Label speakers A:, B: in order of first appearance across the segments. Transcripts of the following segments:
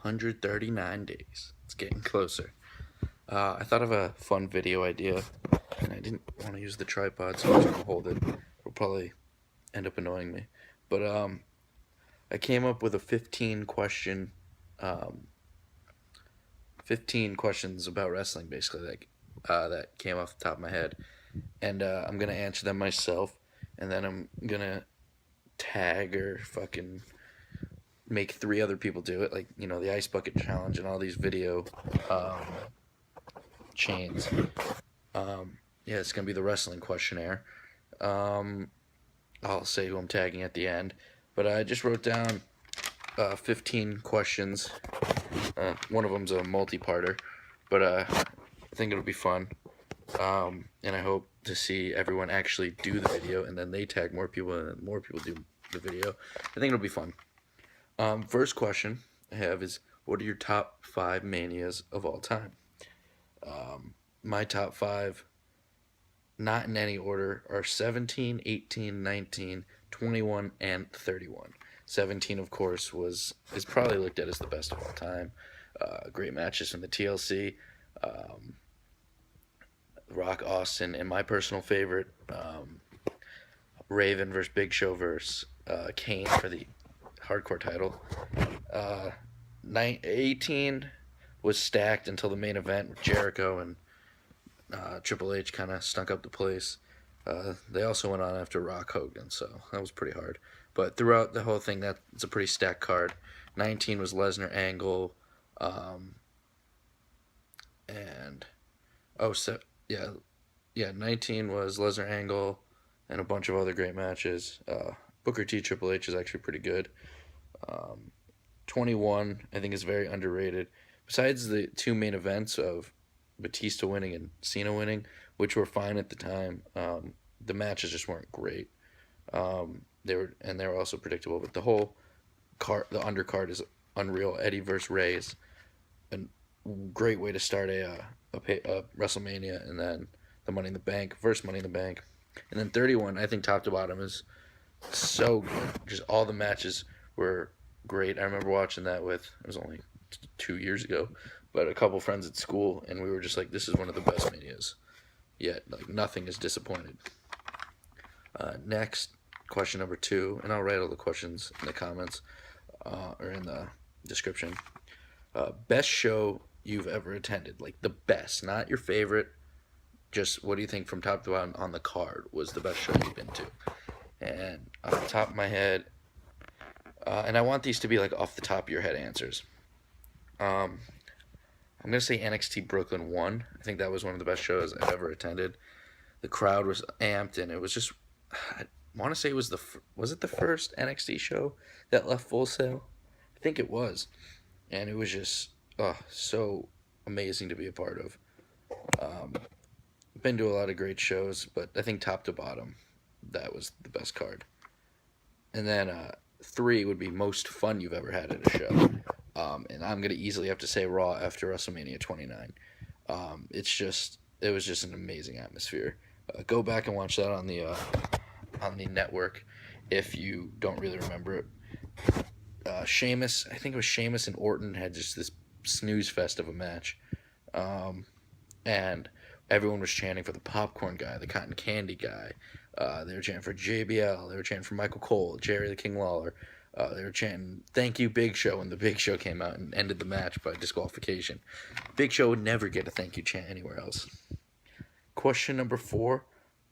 A: 139 days. It's getting closer. I thought of a fun video idea, and I didn't want to use the tripod, so I was going to hold it. It'll probably end up annoying me. But I came up with a 15 questions about wrestling, basically, that came off the top of my head. And I'm going to answer them myself, and then I'm going to tag or fucking make 3 other people do it, like, the ice bucket challenge and all these video chains. Yeah, it's gonna be the wrestling questionnaire. I'll say who I'm tagging at the end, but I just wrote down 15 questions. One of them's a multi-parter, but I think it'll be fun. And I hope to see everyone actually do the video, and then they tag more people, and then more people do the video. I think it'll be fun. First question I have is, what are your top 5 manias of all time? My top 5, not in any order, are 17, 18, 19, 21, and 31. 17, of course, is probably looked at as the best of all time. Great matches from the TLC. Rock, Austin, and my personal favorite, Raven versus Big Show versus Kane for the hardcore title. 18 was stacked until the main event with Jericho and Triple H kind of stunk up the place. They also went on after Rock Hogan, so that was pretty hard. But throughout the whole thing, that's a pretty stacked card. 19 was Lesnar Angle, and 19 was Lesnar Angle and a bunch of other great matches. Booker T Triple H is actually pretty good. 21 I think is very underrated. Besides the 2 main events of Batista winning and Cena winning, which were fine at the time, the matches just weren't great. They were also predictable, but the whole the undercard is unreal. Eddie versus Ray is a great way to start a Wrestlemania, and then the Money in the Bank versus Money in the Bank, and then 31 I think top to bottom is so good. Just all the matches were great. I remember watching that it was only 2 years ago, but a couple friends at school, and we were just like, this is one of the best manias yet. Like, nothing is disappointed. Next, question number 2, and I'll write all the questions in the comments or in the description. Best show you've ever attended, like the best, not your favorite. Just what do you think from top to bottom on the card was the best show you've been to? And on the top of my head, and I want these to be like off the top of your head answers. I'm gonna say NXT Brooklyn 1. I think that was one of the best shows I've ever attended. The crowd was amped, and it was just, I want to say it was it the first NXT show that left Full Sail? I think it was, and it was just so amazing to be a part of. Been to a lot of great shows, but I think top to bottom, that was the best card. And then 3 would be most fun you've ever had at a show. And I'm going to easily have to say Raw after WrestleMania 29. It was just an amazing atmosphere. Go back and watch that on the network if you don't really remember it. Sheamus, I think it was Sheamus and Orton had just this snooze fest of a match. And everyone was chanting for the popcorn guy, the cotton candy guy. They were chanting for JBL. They were chanting for Michael Cole, Jerry the King Lawler. They were chanting, "Thank you, Big Show," and the Big Show came out and ended the match by disqualification. Big Show would never get a thank you chant anywhere else. Question number 4,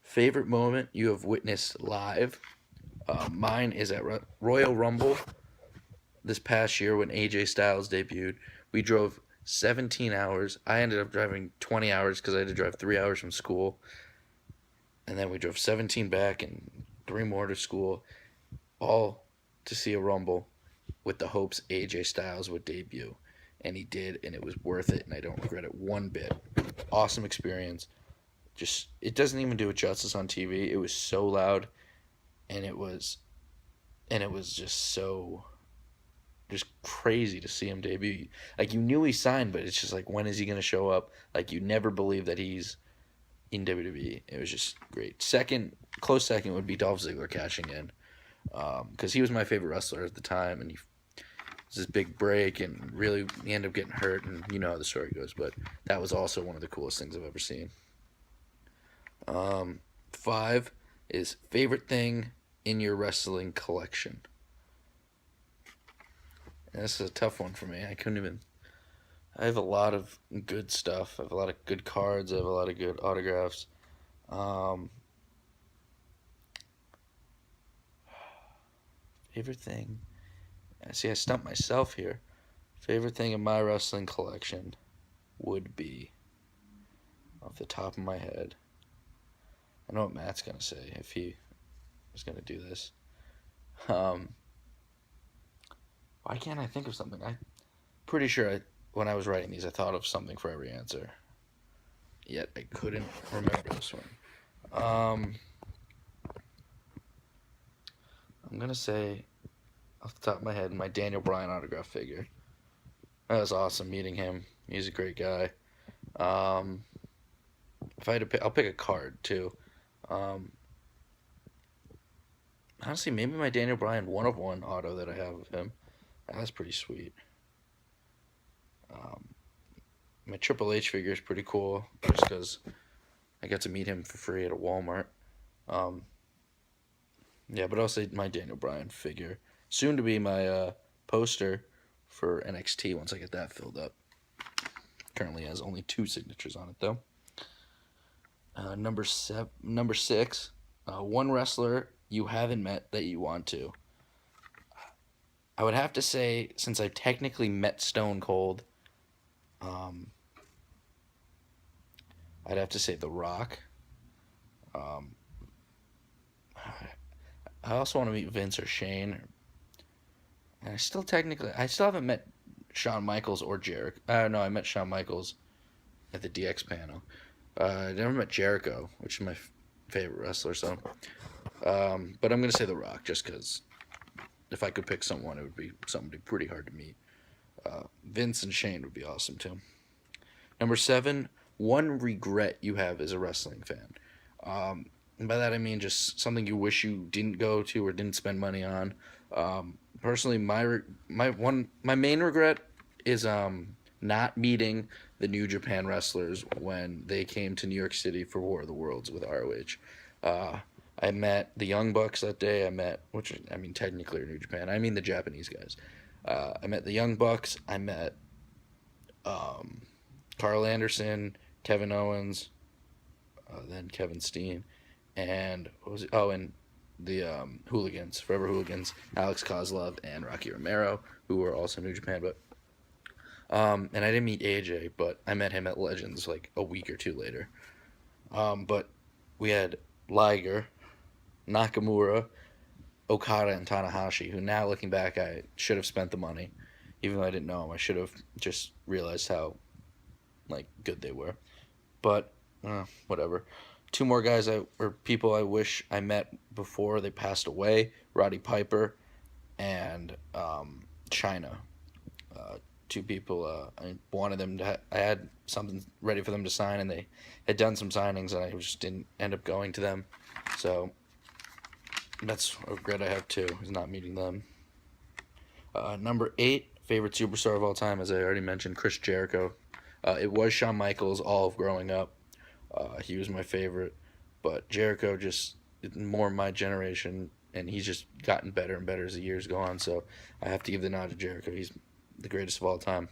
A: favorite moment you have witnessed live. Mine is at Royal Rumble this past year when AJ Styles debuted. We drove 17 hours. I ended up driving 20 hours because I had to drive 3 hours from school. And then we drove 17 back and 3 more to school, all to see a Rumble with the hopes AJ Styles would debut. And he did, and it was worth it, and I don't regret it one bit. Awesome experience. Just, it doesn't even do it justice on TV. It was so loud, and it was just crazy to see him debut. Like, you knew he signed, but it's just like, when is he going to show up? Like, you never believe that he's in WWE. It was just great. Close second would be Dolph Ziggler cashing in, because he was my favorite wrestler at the time, and was this big break, and really he ended up getting hurt, and you know how the story goes. But that was also one of the coolest things I've ever seen. 5 is favorite thing in your wrestling collection. And this is a tough one for me. I have a lot of good stuff. I have a lot of good cards. I have a lot of good autographs. Favorite thing. See, I stumped myself here. Favorite thing in my wrestling collection would be, off the top of my head, I know what Matt's going to say if he was going to do this. Why can't I think of something? I'm pretty sure when I was writing these, I thought of something for every answer. Yet I couldn't remember this one. I'm going to say, off the top of my head, my Daniel Bryan autograph figure. That was awesome meeting him. He's a great guy. If I had to pick, I'll pick a card too. Honestly, maybe my Daniel Bryan 1/1 auto that I have of him. That's pretty sweet. My Triple H figure is pretty cool, just because I got to meet him for free at a Walmart. Yeah, but I'll say my Daniel Bryan figure. Soon to be my poster for NXT once I get that filled up. Currently has only 2 signatures on it though. Number 6, one wrestler you haven't met that you want to. I would have to say, since I've technically met Stone Cold, I'd have to say The Rock. I also want to meet Vince or Shane. And I still haven't met Shawn Michaels or Jericho. No, I met Shawn Michaels at the DX panel. I never met Jericho, which is my favorite wrestler. So, but I'm gonna say The Rock, just because if I could pick someone, it would be somebody pretty hard to meet. Vince and Shane would be awesome too. Number 7, one regret you have as a wrestling fan. And by that I mean just something you wish you didn't go to or didn't spend money on. Personally, my main regret is not meeting the New Japan wrestlers when they came to New York City for War of the Worlds with ROH. I met the Young Bucks that day. Technically New Japan. I mean the Japanese guys. I met the Young Bucks. I met Carl Anderson, Kevin Owens, then Kevin Steen, and and the Hooligans, Forever Hooligans, Alex Kozlov and Rocky Romero, who were also New Japan. But and I didn't meet AJ, but I met him at Legends like a week or 2 later. But we had Liger, Nakamura, Okada, and Tanahashi, who now looking back, I should have spent the money. Even though I didn't know them, I should have just realized how good they were. But whatever. 2 more guys people I wish I met before they passed away: Roddy Piper and Chyna. 2 people. I wanted them to. I had something ready for them to sign, and they had done some signings, and I just didn't end up going to them. So that's a regret I have too, is not meeting them. Number 8, favorite superstar of all time, as I already mentioned, Chris Jericho. It was Shawn Michaels all of growing up. He was my favorite, but Jericho just more my generation, and he's just gotten better and better as the years go on. So I have to give the nod to Jericho. He's the greatest of all time.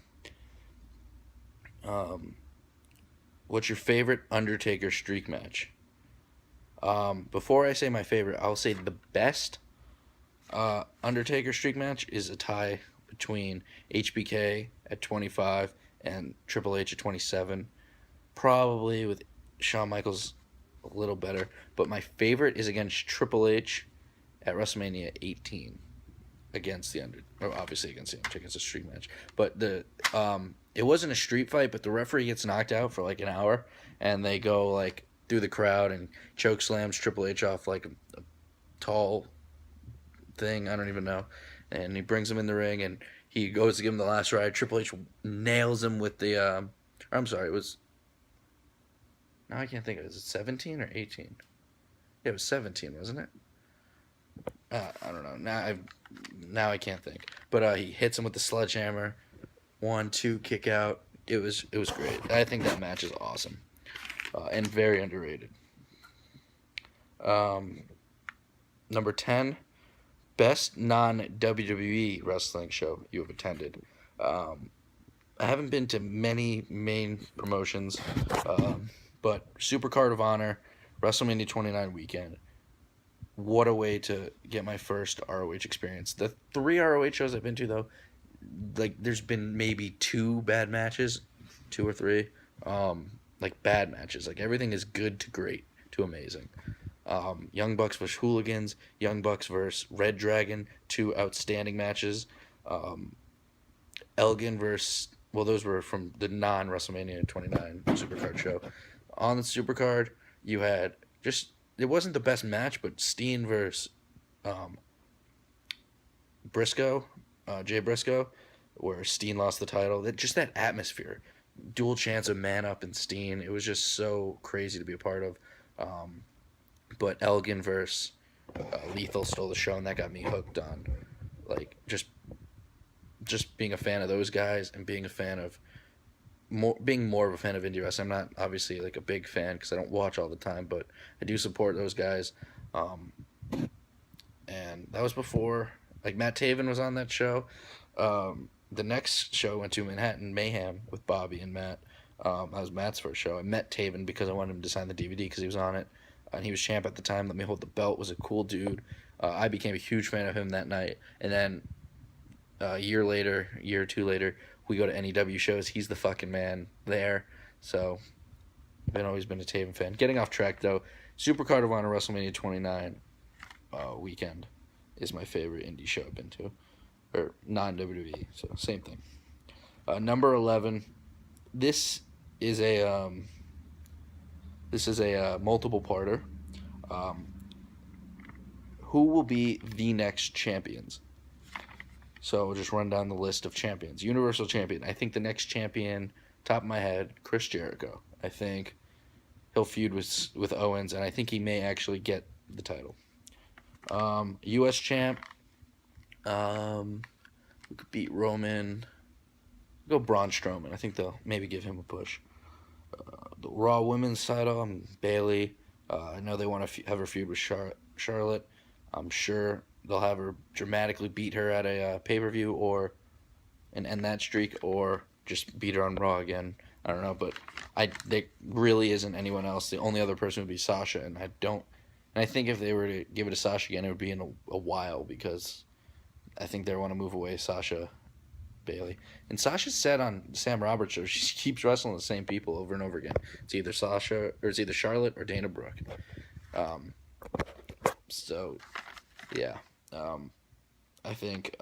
A: What's your favorite Undertaker streak match? Before I say my favorite, I'll say the best Undertaker streak match is a tie between HBK at 25 and Triple H at 27. Probably with Shawn Michaels a little better, but my favorite is against Triple H at WrestleMania 18 obviously against the Undertaker. It's a street match, but it wasn't a street fight, but the referee gets knocked out for like an hour, and they go through the crowd and choke slams Triple H off a tall thing, I don't even know, and he brings him in the ring, and he goes to give him the last ride. Triple H nails him with the I'm sorry, it was, now I can't think of it. Is it 17 or 18? Yeah, it was 17, wasn't it? I don't know. Now I can't think. But he hits him with the sledgehammer. 1, 2, kick out. It was great. I think that match is awesome, and very underrated. Number 10, best non-WWE wrestling show you have attended. I haven't been to many main promotions, but Supercard of Honor, WrestleMania 29 weekend. What a way to get my first ROH experience. The 3 ROH shows I've been to, though, like, there's been maybe 2 bad matches, 2 or 3, like, bad matches. Like, everything is good to great to amazing. Young Bucks vs. Hooligans, Young Bucks vs. Red Dragon, 2 outstanding matches. Elgin versus, well, those were from the non-WrestleMania 29 Supercard show. On the Supercard, you had just, it wasn't the best match, but Steen versus Briscoe, Jay Briscoe, where Steen lost the title. Just that atmosphere. Dual chance of Man Up and Steen. It was just so crazy to be a part of. But Elgin versus Lethal stole the show, and that got me hooked on, like, just being a fan of those guys and being a fan of more of a fan of indie wrestling. I'm not obviously like a big fan because I don't watch all the time, but I do support those guys. And that was before, like, Matt Taven was on that show. The next show I went to, Manhattan Mayhem with Bobby and Matt. That was Matt's first show. I met Taven because I wanted him to sign the DVD because he was on it. And he was champ at the time. Let me hold the belt. Was a cool dude. I became a huge fan of him that night. And then a year or 2 later, we go to NEW shows. He's the fucking man there. So I've always been a Taven fan. Getting off track, though, Supercard of Honor WrestleMania 29 weekend is my favorite indie show I've been to. Or non-WWE, so same thing. Number 11, this is a multiple parter. Who will be the next champions? So we'll just run down the list of champions. Universal Champion. I think the next champion, top of my head, Chris Jericho. I think he'll feud with Owens, and I think he may actually get the title. U.S. Champ. We could beat Roman. Go Braun Strowman. I think they'll maybe give him a push. The Raw Women's title, Bayley. I know they want to have her feud with Charlotte. I'm sure they'll have her dramatically beat her at a pay-per-view and end that streak, or just beat her on Raw again. I don't know, but there really isn't anyone else. The only other person would be Sasha, and I think if they were to give it to Sasha again, it would be in a while, because I think they want to move away Sasha, Bayley. And Sasha said on Sam Roberts' show, she keeps wrestling the same people over and over again. It's either Charlotte or Dana Brooke. So, yeah. I think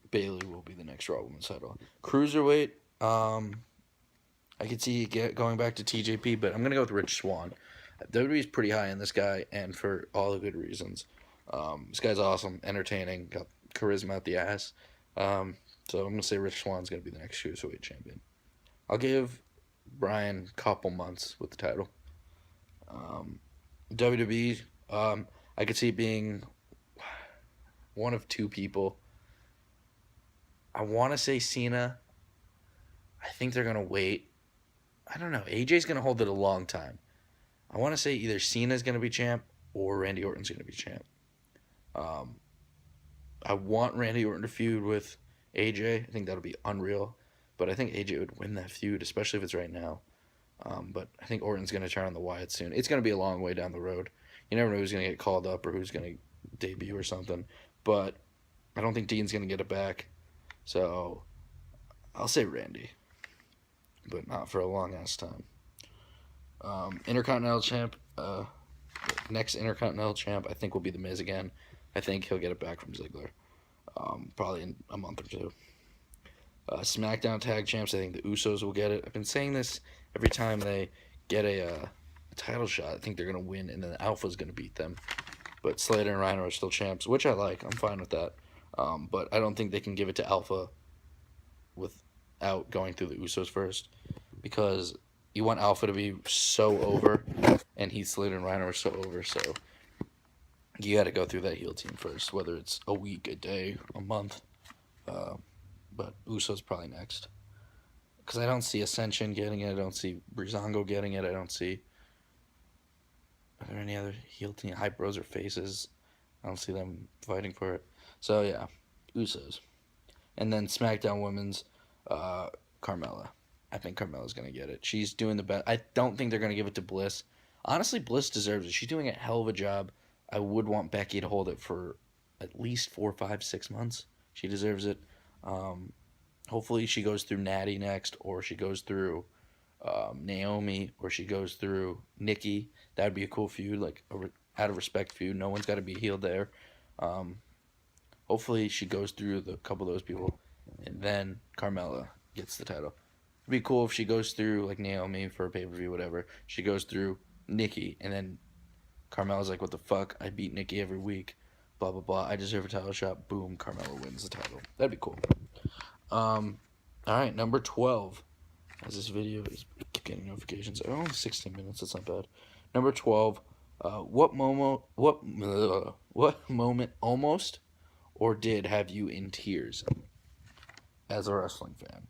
A: Bayley will be the next Raw Women's title. Cruiserweight, I could see going back to TJP, but I'm going to go with Rich Swann. WWE's pretty high on this guy, and for all the good reasons. This guy's awesome, entertaining, got charisma out the ass. So I'm going to say Rich Swann's going to be the next Cruiserweight champion. I'll give Brian a couple months with the title. WWE, I could see it being one of 2 people. I want to say Cena. I think they're going to wait. I don't know. AJ's going to hold it a long time. I want to say either Cena's going to be champ or Randy Orton's going to be champ. I want Randy Orton to feud with AJ. I think that'll be unreal. But I think AJ would win that feud, especially if it's right now. But I think Orton's going to turn on the Wyatt soon. It's going to be a long way down the road. You never know who's going to get called up or who's going to debut or something. But I don't think Dean's going to get it back. So I'll say Randy. But not for a long-ass time. Intercontinental champ. Next Intercontinental champ, I think, will be The Miz again. I think he'll get it back from Ziggler. Probably in a month or 2. SmackDown Tag Champs, I think the Usos will get it. I've been saying this every time they get a title shot. I think they're going to win, and then Alpha's going to beat them. But Slater and Rhino are still champs, which I like. I'm fine with that. But I don't think they can give it to Alpha without going through the Usos first, because you want Alpha to be so over, and Heath Slater and Rhino are so over. So you got to go through that heel team first, whether it's a week, a day, a month. But Uso's probably next. Because I don't see Ascension getting it. I don't see Breezango getting it. I don't see... Are there any other heel team? Hype Bros or Faces? I don't see them fighting for it. So, yeah. Usos. And then SmackDown Women's, Carmella. I think Carmella's going to get it. She's doing the best. I don't think they're going to give it to Bliss. Honestly, Bliss deserves it. She's doing a hell of a job. I would want Becky to hold it for at least 4, 5, 6 months. She deserves it. Hopefully she goes through Natty next, or she goes through Naomi, or she goes through Nikki. That would be a cool feud, like out of respect feud. No one's got to be healed there. Hopefully she goes through a couple of those people, and then Carmella gets the title. It'd be cool if she goes through like Naomi for a pay-per-view, whatever. She goes through Nikki, and then Carmella's like, what the fuck? I beat Nikki every week. Blah, blah, blah. I deserve a title shot. Boom, Carmella wins the title. That'd be cool. All right, number 12. As this video is getting notifications. Oh, only 16 minutes. That's not bad. Number 12. What moment almost or did have you in tears as a wrestling fan?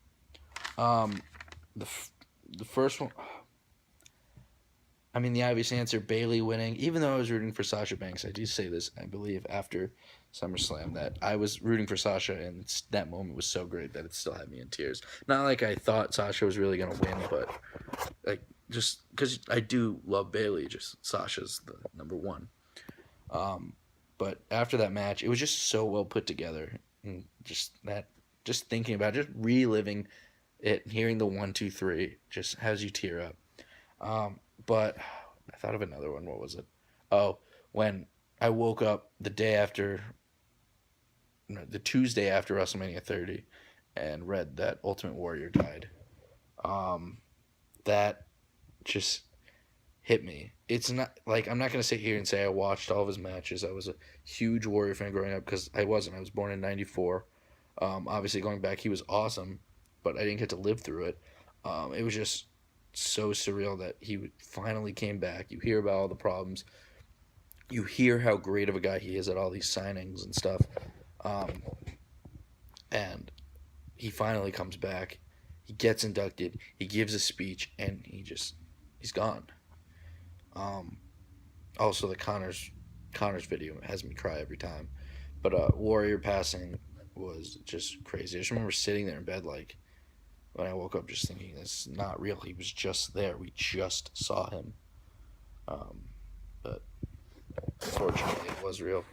A: The first one. I mean, the obvious answer, Bayley winning. Even though I was rooting for Sasha Banks, I do say this, I believe, after SummerSlam, that I was rooting for Sasha, and that moment was so great that it still had me in tears. Not like I thought Sasha was really going to win, but like just because I do love Bayley, just Sasha's the number one. But after that match, it was just so well put together, and just thinking about it, just reliving it, hearing the 1, 2, 3, just has you tear up. But I thought of another one. What was it? Oh, when I woke up the Tuesday after WrestleMania 30 and read that Ultimate Warrior died. That just hit me. It's not like, I'm not going to sit here and say I watched all of his matches. I was a huge Warrior fan growing up, because I wasn't. I was born in 94. Obviously, going back, he was awesome, but I didn't get to live through it. It was just so surreal that he finally came back. You hear about all the problems. You hear how great of a guy he is at all these signings and stuff. And he finally comes back. He gets inducted. He gives a speech, and he's gone. Also, the Connor's video has me cry every time. But Warrior passing was just crazy. I just remember sitting there in bed, like, when I woke up, just thinking, this is not real. He was just there. We just saw him. But unfortunately, it was real.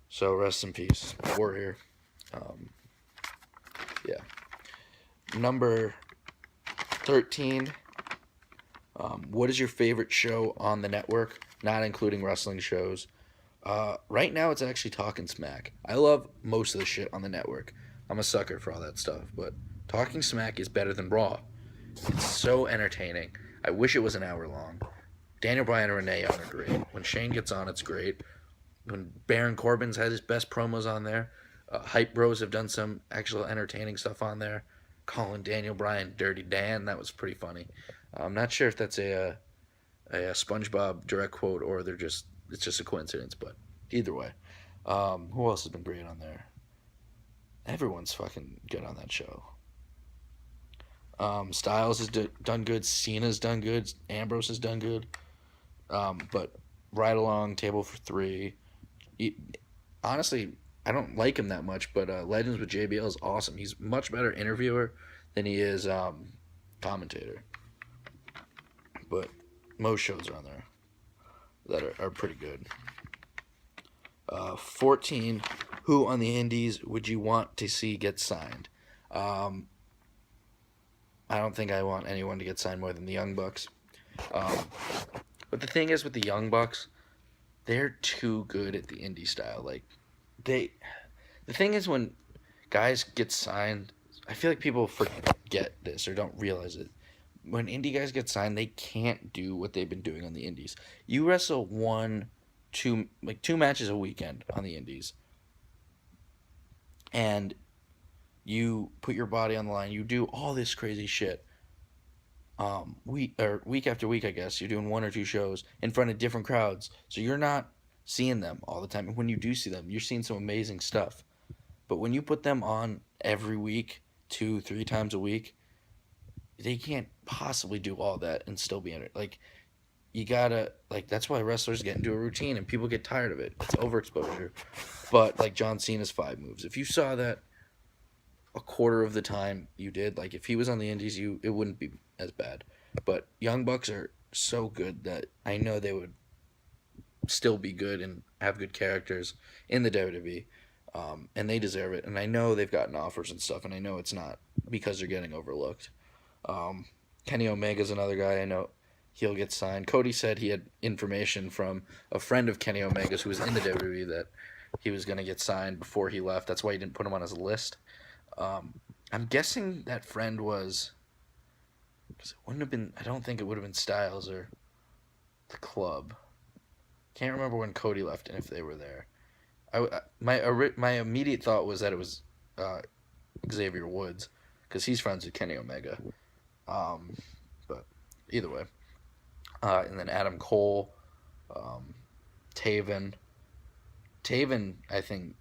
A: So rest in peace, Warrior. Yeah. Number 13. What is your favorite show on the network, not including wrestling shows? Right now, it's actually Talking Smack. I love most of the shit on the network. I'm a sucker for all that stuff, but Talking Smack is better than Raw. It's so entertaining. I wish it was an hour long. Daniel Bryan and Renee Young are great. When Shane gets on, it's great. When Baron Corbin's had his best promos on there. Hype Bros have done some actual entertaining stuff on there. Calling Daniel Bryan Dirty Dan, that was pretty funny. I'm not sure if that's a SpongeBob direct quote or it's just a coincidence, but either way. Who else has been great on there? Everyone's fucking good on that show. Styles has done good. Cena's done good. Ambrose has done good. But Ride Along, Table for Three. Honestly, I don't like him that much, but Legends with JBL is awesome. He's a much better interviewer than he is commentator. But most shows are on there that are pretty good. 14, who on the indies would you want to see get signed? I don't think I want anyone to get signed more than the Young Bucks. But the thing is with the Young Bucks, they're too good at the indie style. Like, the thing is when guys get signed, I feel like people forget this or don't realize it. When indie guys get signed, they can't do what they've been doing on the indies. You wrestle 2 matches a weekend on the indies, and you put your body on the line. You do all this crazy shit. Week after week, I guess you're doing 1 or 2 shows in front of different crowds. So you're not seeing them all the time. And when you do see them, you're seeing some amazing stuff. But when you put them on every week, 2-3 times a week, they can't possibly do all that and still be in it. Like, you gotta, like, that's why wrestlers get into a routine and people get tired of it. It's overexposure. But, like, John Cena's 5 moves. If you saw that a quarter of the time you did, like, if he was on the indies, it wouldn't be as bad. But Young Bucks are so good that I know they would still be good and have good characters in the WWE. And they deserve it. And I know they've gotten offers and stuff, and I know it's not because they're getting overlooked. Kenny Omega's another guy I know he'll get signed. Cody said he had information from a friend of Kenny Omega's who was in the WWE that he was going to get signed before he left. That's why he didn't put him on his list. I'm guessing that friend was... Cause it wouldn't have been... I don't think it would have been Styles or the Club. Can't remember when Cody left and if they were there. My immediate thought was that it was Xavier Woods, because he's friends with Kenny Omega. But either way. And then Adam Cole, Taven. Taven, I think,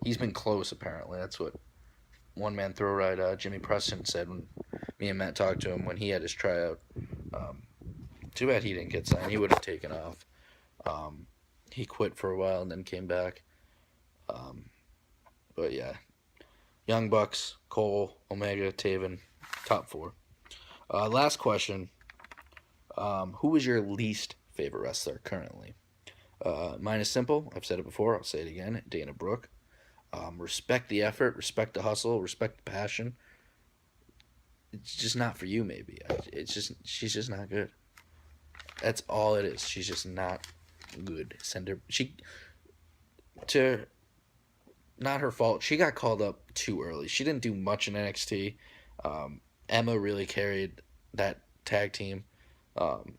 A: he's been close apparently. That's what One Man Throw Ride Jimmy Preston said when me and Matt talked to him when he had his tryout. Too bad he didn't get signed. He would have taken off. He quit for a while and then came back. But yeah, Young Bucks, Cole, Omega, Taven, top 4. Last question. Who is your least favorite wrestler currently? Mine is simple. I've said it before. I'll say it again. Dana Brooke. Respect the effort. Respect the hustle. Respect the passion. It's just not for you, maybe. She's just not good. That's all it is. She's just not good. Not her fault. She got called up too early. She didn't do much in NXT. Emma really carried that tag team.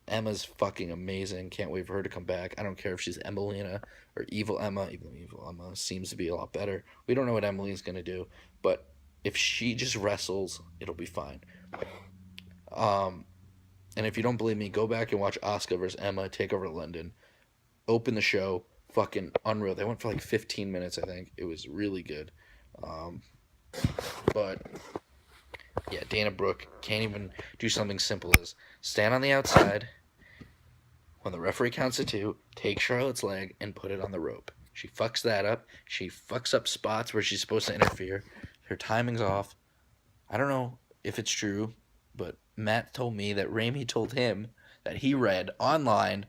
A: Emma's fucking amazing. Can't wait for her to come back. I don't care if she's Emelina or Evil Emma. Even though Evil Emma seems to be a lot better. We don't know what Emily's going to do. But if she just wrestles, it'll be fine. And if you don't believe me, go back and watch Asuka versus Emma take over London. Open the show. Fucking unreal. They went for like 15 minutes, I think. It was really good. But yeah, Dana Brooke can't even do something simple as stand on the outside when the referee counts to 2, take Charlotte's leg and put it on the rope. She fucks that up. She fucks up spots where she's supposed to interfere. Her timing's off. I don't know if it's true, but Matt told me that Ramey told him that he read online,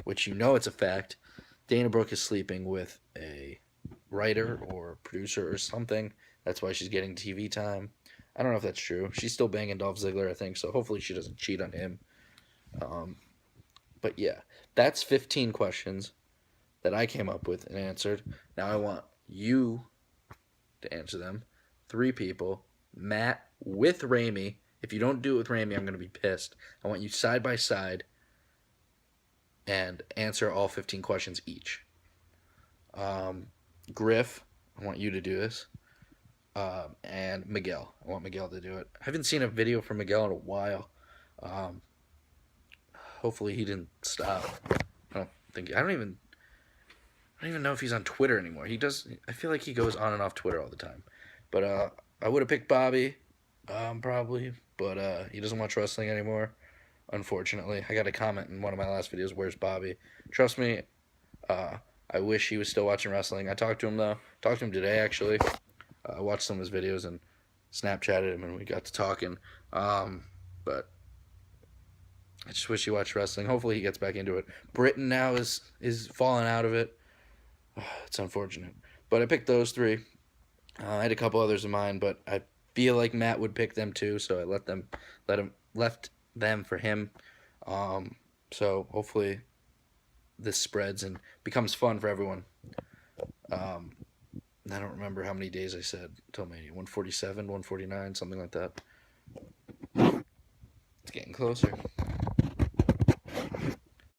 A: which you know it's a fact, Dana Brooke is sleeping with a writer or producer or something. That's why she's getting TV time. I don't know if that's true. She's still banging Dolph Ziggler, I think, so hopefully she doesn't cheat on him. But yeah, that's 15 questions that I came up with and answered. Now I want you to answer them. 3 people. Matt with Ramey. If you don't do it with Ramey, I'm going to be pissed. I want you side by side and answer all 15 questions each. Griff, I want you to do this. And Miguel. I want Miguel to do it. I haven't seen a video from Miguel in a while. Hopefully he didn't stop. I don't even know if he's on Twitter anymore. I feel like he goes on and off Twitter all the time. But I would have picked Bobby, probably, but he doesn't watch wrestling anymore, unfortunately. I got a comment in one of my last videos, "Where's Bobby?" Trust me, I wish he was still watching wrestling. I talked to him, though. Talked to him today, actually. I watched some of his videos and Snapchatted him, and we got to talking. But I just wish he watched wrestling. Hopefully he gets back into it. Britain now is falling out of it. It's unfortunate. But I picked those 3. I had a couple others in mind, but I feel like Matt would pick them too, so I left them for him. So hopefully this spreads and becomes fun for everyone. I don't remember how many days I said until Mania. 147, 149, something like that. It's getting closer.